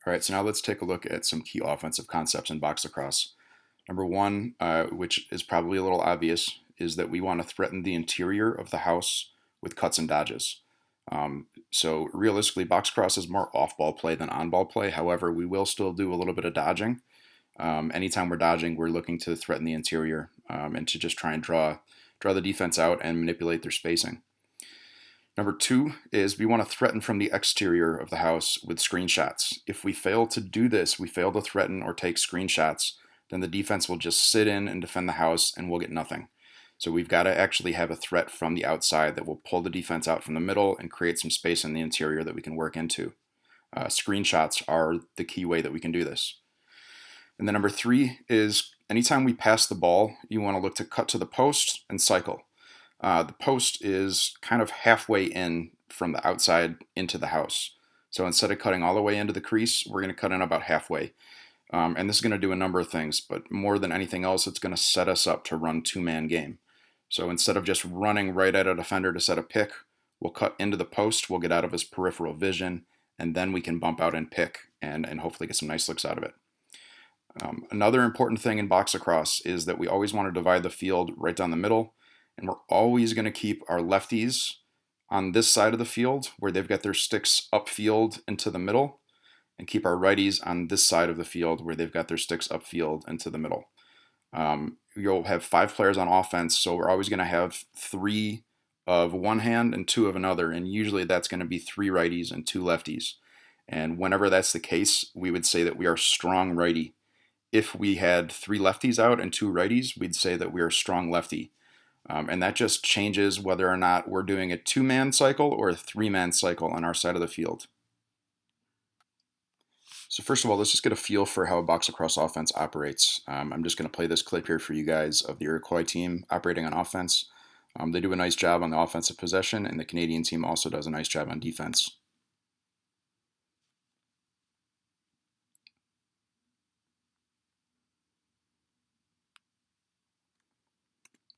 All right, so now let's take a look at some key offensive concepts in box lacrosse. Number one, which is probably a little obvious, is that we want to threaten the interior of the house with cuts and dodges. So realistically, box lacrosse is more off-ball play than on-ball play. However, we will still do a little bit of dodging. Anytime we're dodging, we're looking to threaten the interior and to just try and draw the defense out and manipulate their spacing. Number two is we want to threaten from the exterior of the house with screenshots. If we fail to do this, we fail to threaten or take screenshots, then the defense will just sit in and defend the house and we'll get nothing. So we've got to actually have a threat from the outside that will pull the defense out from the middle and create some space in the interior that we can work into. Screenshots are the key way that we can do this. And then number three is anytime we pass the ball, you want to look to cut to the post and cycle. The post is kind of halfway in from the outside into the house. So instead of cutting all the way into the crease, we're going to cut in about halfway. And this is going to do a number of things, but more than anything else, it's going to set us up to run two-man game. So instead of just running right at a defender to set a pick, we'll cut into the post, we'll get out of his peripheral vision, and then we can bump out and pick and hopefully get some nice looks out of it. Another important thing in box lacrosse is that we always want to divide the field right down the middle, and we're always going to keep our lefties on this side of the field where they've got their sticks upfield into the middle, and keep our righties on this side of the field where they've got their sticks upfield into the middle. You'll have 5 players on offense, so we're always going to have 3 of one hand and 2 of another, and usually that's going to be 3 righties and 2 lefties. And whenever that's the case, we would say that we are strong righty. If we had 3 lefties out and 2 righties, we'd say that we are strong lefty. And that just changes whether or not we're doing a 2-man cycle or a 3-man cycle on our side of the field. So first of all, let's just get a feel for how a box lacrosse offense operates. I'm just going to play this clip here for you guys of the Iroquois team operating on offense. They do a nice job on the offensive possession, and the Canadian team also does a nice job on defense.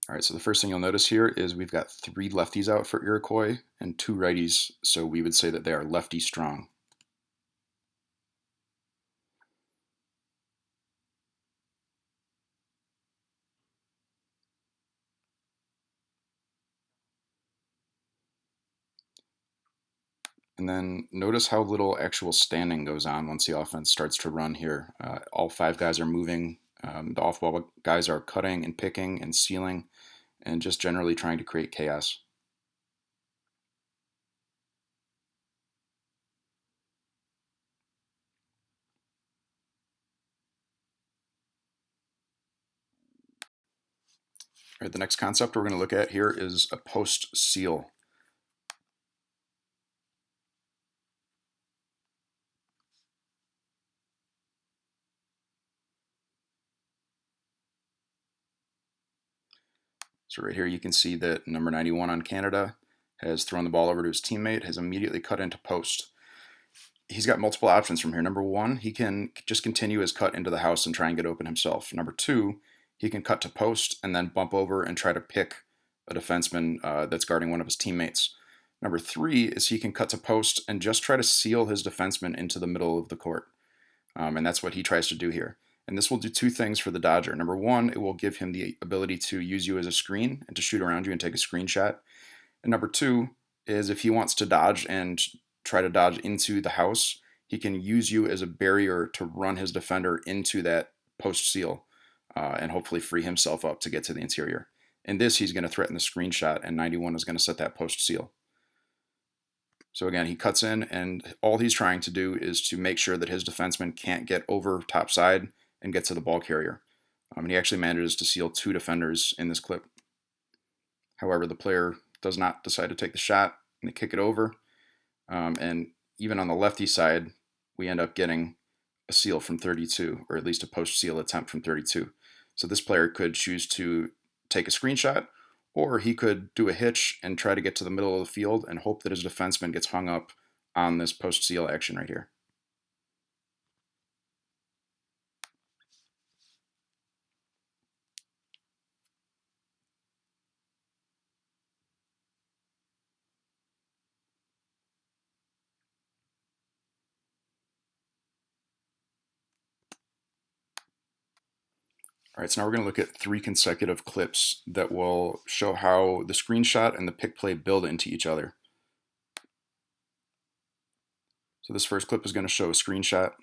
All right, so the first thing you'll notice here is we've got 3 lefties out for Iroquois and 2 righties, so we would say that they are lefty strong. And then notice how little actual standing goes on once the offense starts to run here. All 5 guys are moving. The off-ball guys are cutting and picking and sealing and just generally trying to create chaos. All right, the next concept we're going to look at here is a post seal. So right here you can see that number 91 on Canada has thrown the ball over to his teammate, has immediately cut into post. He's got multiple options from here. Number 1, he can just continue his cut into the house and try and get open himself. Number 2, he can cut to post and then bump over and try to pick a defenseman that's guarding one of his teammates. Number 3 is he can cut to post and just try to seal his defenseman into the middle of the court. And that's what he tries to do here. And this will do 2 things for the Dodger. Number 1, it will give him the ability to use you as a screen and to shoot around you and take a screenshot. And number 2 is if he wants to dodge and try to dodge into the house, he can use you as a barrier to run his defender into that post seal and hopefully free himself up to get to the interior. In this, he's going to threaten the screenshot, and 91 is going to set that post seal. So again, he cuts in, and all he's trying to do is to make sure that his defenseman can't get over topside and get to the ball carrier. And he actually manages to seal 2 defenders in this clip. However, the player does not decide to take the shot, and they kick it over. And even on the lefty side, we end up getting a seal from 32, or at least a post seal attempt from 32. So this player could choose to take a screenshot, or he could do a hitch and try to get to the middle of the field and hope that his defenseman gets hung up on this post seal action right here. All right, so now we're going to look at 3 consecutive clips that will show how the screenshot and the pick play build into each other. So this first clip is going to show a screenshot.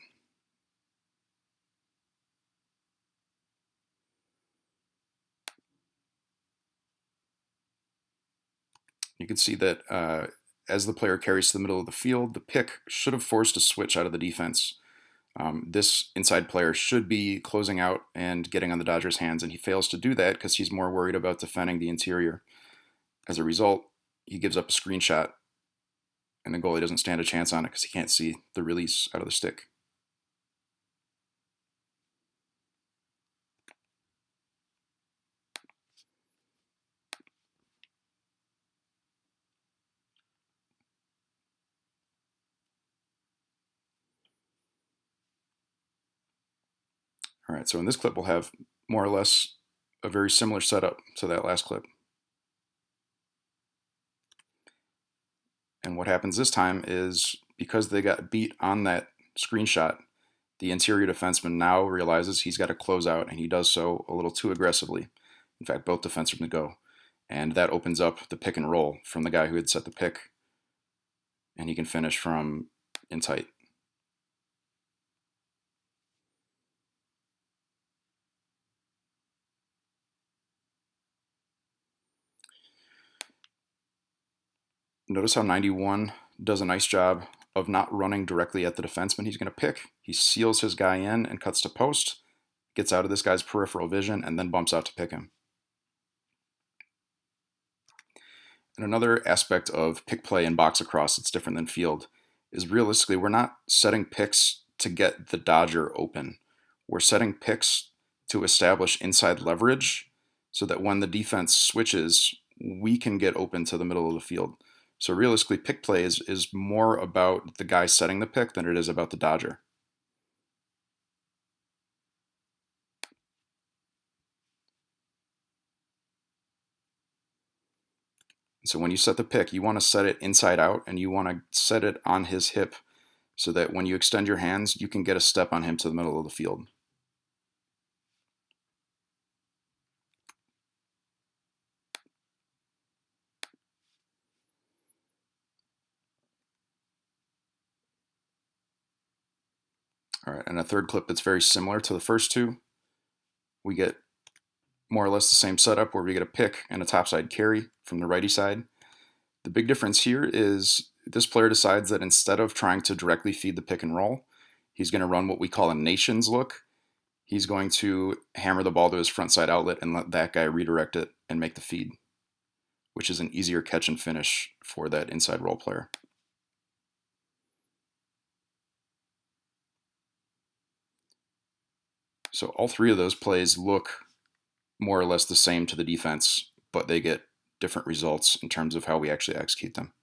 You can see that as the player carries to the middle of the field, the pick should have forced a switch out of the defense. This inside player should be closing out and getting on the Dodgers' hands, and he fails to do that because he's more worried about defending the interior. As a result, he gives up a screenshot, and the goalie doesn't stand a chance on it because he can't see the release out of the stick. All right, so in this clip, we'll have more or less a very similar setup to that last clip. And what happens this time is because they got beat on that screenshot, the interior defenseman now realizes he's got to close out, and he does so a little too aggressively. In fact, both defensemen go. And that opens up the pick and roll from the guy who had set the pick, and he can finish from in tight. Notice how 91 does a nice job of not running directly at the defenseman he's going to pick. He seals his guy in and cuts to post, gets out of this guy's peripheral vision, and then bumps out to pick him. And another aspect of pick play and box lacrosse that's different than field is realistically, we're not setting picks to get the Dodger open. We're setting picks to establish inside leverage so that when the defense switches, we can get open to the middle of the field. So realistically, pick play is more about the guy setting the pick than it is about the Dodger. So when you set the pick, you want to set it inside out and you want to set it on his hip so that when you extend your hands, you can get a step on him to the middle of the field. All right, and a third clip that's very similar to the first two. We get more or less the same setup where we get a pick and a topside carry from the righty side. The big difference here is this player decides that instead of trying to directly feed the pick and roll, he's going to run what we call a nations look. He's going to hammer the ball to his front side outlet and let that guy redirect it and make the feed, which is an easier catch and finish for that inside role player. So all 3 of those plays look more or less the same to the defense, but they get different results in terms of how we actually execute them.